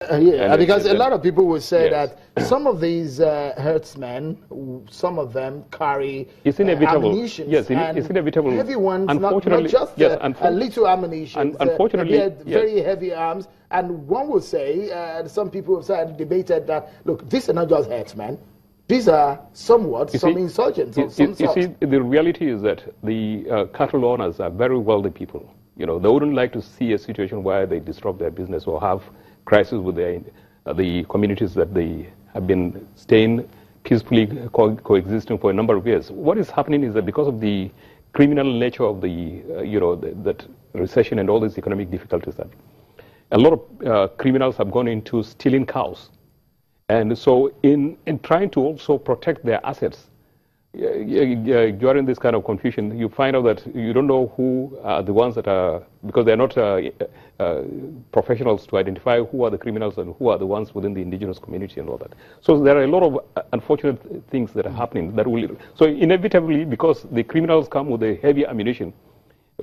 Yeah, because a lot of people will say that some of these herdsmen, some of them carry ammunition. Yes, it's inevitable. Heavy ones, not just a little ammunition. Unfortunately, very heavy arms. And one will say, some people have said, debated that, look, these are not just herdsmen. These are somewhat some insurgents of some sort. You see, the reality is that the cattle owners are very wealthy people. You know, they wouldn't like to see a situation where they disrupt their business or have crisis with the communities that they have been staying peacefully coexisting for a number of years. What is happening is that because of the criminal nature of the, that recession and all these economic difficulties, that a lot of criminals have gone into stealing cows. And so in trying to also protect their assets, during this kind of confusion, you find out that you don't know who are the ones that are, because they're not professionals to identify who are the criminals and who are the ones within the indigenous community and all that. So there are a lot of unfortunate things that are happening that will, so inevitably, because the criminals come with a heavy ammunition,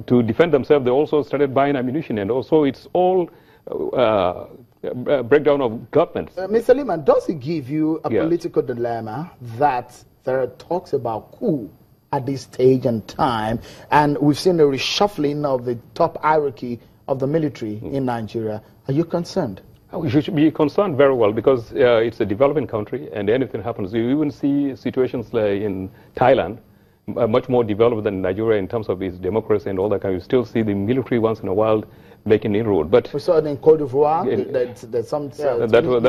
to defend themselves, they also started buying ammunition, and also it's all breakdown of governments. Mr. Lehman, does it give you a political dilemma that there are talks about coup at this stage and time, and we've seen a reshuffling of the top hierarchy of the military in Nigeria? Are you concerned? We should be concerned very well, because it's a developing country, and anything happens. You even see situations like in Thailand, much more developed than Nigeria in terms of its democracy and all that kind. You still see the military once in a while making inroad. But we saw it in Cote d'Ivoire. There's some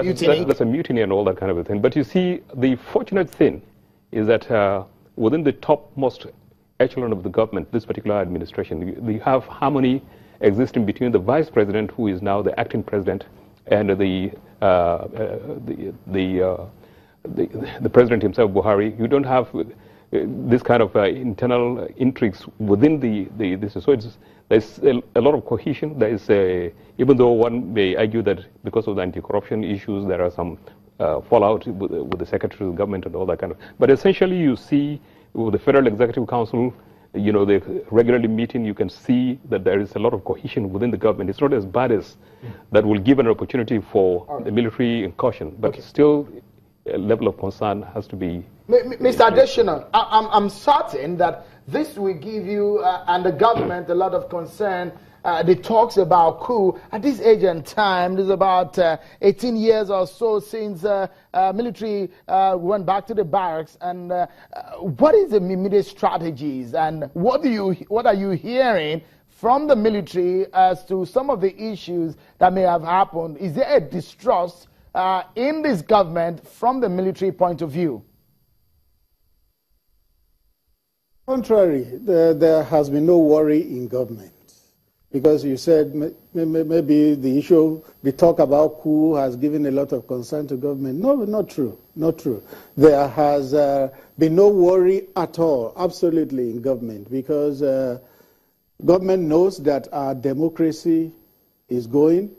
mutiny. That's a mutiny and all that kind of a thing. But you see, the fortunate thing is that within the topmost echelon of the government, this particular administration, you have harmony existing between the vice president, who is now the acting president, and the president himself, Buhari. You don't have this kind of internal intrigues within this. So there's a lot of cohesion. There is even though one may argue that because of the anti-corruption issues, there are some fallout with the Secretary of Government and all that kind of. But essentially, you see with the Federal Executive Council, they regularly meeting. You can see that there is a lot of cohesion within the government. It's not as bad as that will give an opportunity for the military incursion, but still a level of concern has to be. Mr. Additional, I'm certain that this will give you and the government a lot of concern. The talks about coup at this age and time. There's about 18 years or so since military went back to the barracks. And what is the immediate strategies, and what are you hearing from the military as to some of the issues that may have happened? Is there a distrust in this government from the military point of view? Contrary, there has been no worry in government. Because you said maybe the issue, the talk about coup has given a lot of concern to government. No, not true. Not true. There has been no worry at all, absolutely, in government, because government knows that our democracy is going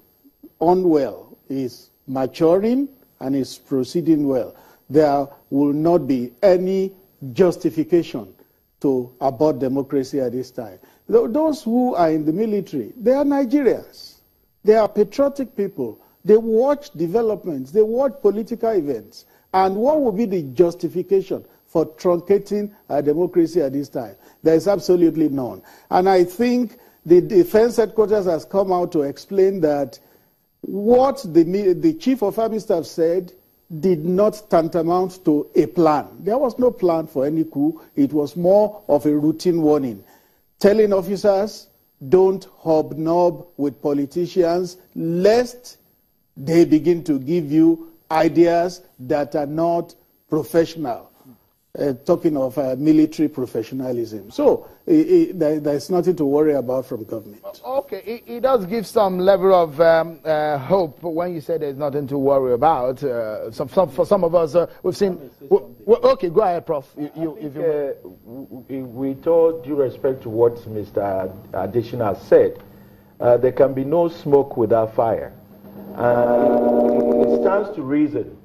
on well, is maturing, and is proceeding well. There will not be any justification to abort democracy at this time. Those who are in the military, they are Nigerians. They are patriotic people. They watch developments. They watch political events. And what will be the justification for truncating our democracy at this time? There is absolutely none. And I think the Defense Headquarters has come out to explain that what the Chief of Army Staff said did not tantamount to a plan. There was no plan for any coup. It was more of a routine warning, telling officers, don't hobnob with politicians, lest they begin to give you ideas that are not professional. Talking of military professionalism. So there's nothing to worry about from government. Okay, it does give some level of hope when you say there's nothing to worry about. For some of us, we've seen... okay, go ahead, Prof. With all due respect to what Mr. Additional said, there can be no smoke without fire. It stands to reason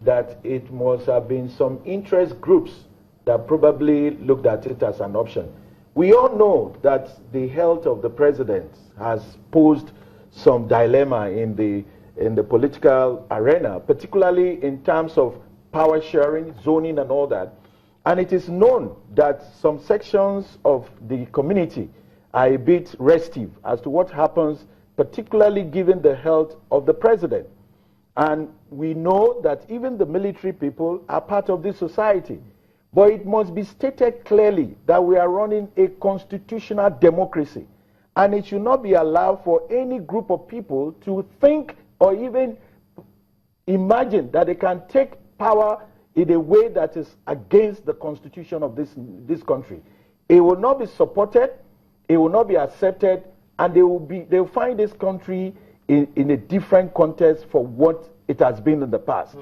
that it must have been some interest groups that probably looked at it as an option. We all know that the health of the president has posed some dilemma in the in the political arena, particularly in terms of power sharing, zoning, and all that. And it is known that some sections of the community are a bit restive as to what happens, particularly given the health of the president. And we know that even the military people are part of this society. But it must be stated clearly that we are running a constitutional democracy. And it should not be allowed for any group of people to think or even imagine that they can take power in a way that is against the constitution of this country. It will not be supported, it will not be accepted, and they will find this country in a different context for what it has been in the past.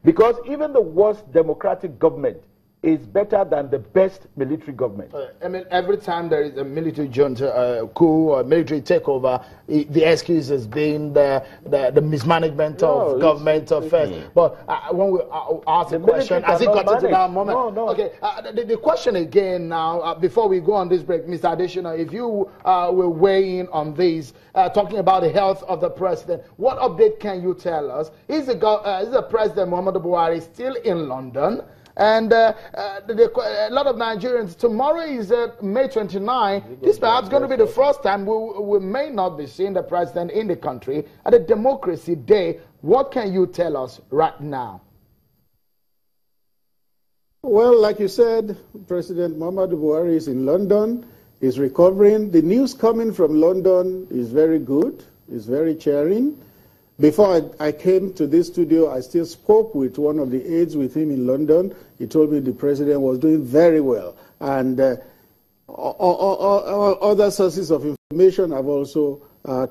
Because even the worst democratic government is better than the best military government. I mean, every time there is a military junta, coup or military takeover, the excuse has been the mismanagement of government affairs. But when we ask the question, has it got to that moment? No. Okay, the question again now, before we go on this break, Mr. Additional, if you will weigh in on this, talking about the health of the president, what update can you tell us? Is the President Muhammadu Buhari still in London? And a lot of Nigerians, tomorrow is May 29. This perhaps going to be the first time we may not be seeing the president in the country at a democracy day. What can you tell us right now? Well, like you said, President Muhammadu Buhari is in London, is recovering. The news coming from London is very good, is very cheering. Before I came to this studio, I still spoke with one of the aides with him in London. He told me the president was doing very well. And other sources of information have also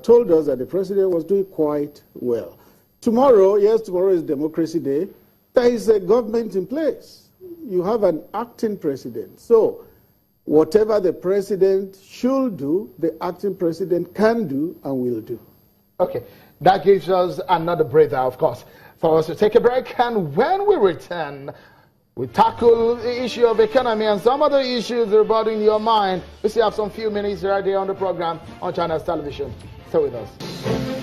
told us that the president was doing quite well. Tomorrow is Democracy Day. There is a government in place. You have an acting president. So whatever the president should do, the acting president can do and will do. Okay. That gives us another breather, of course, for us to take a break. And when we return, we tackle the issue of economy and some other issues that are bothering your mind. We still have some few minutes right there on the program on China's television. Stay with us.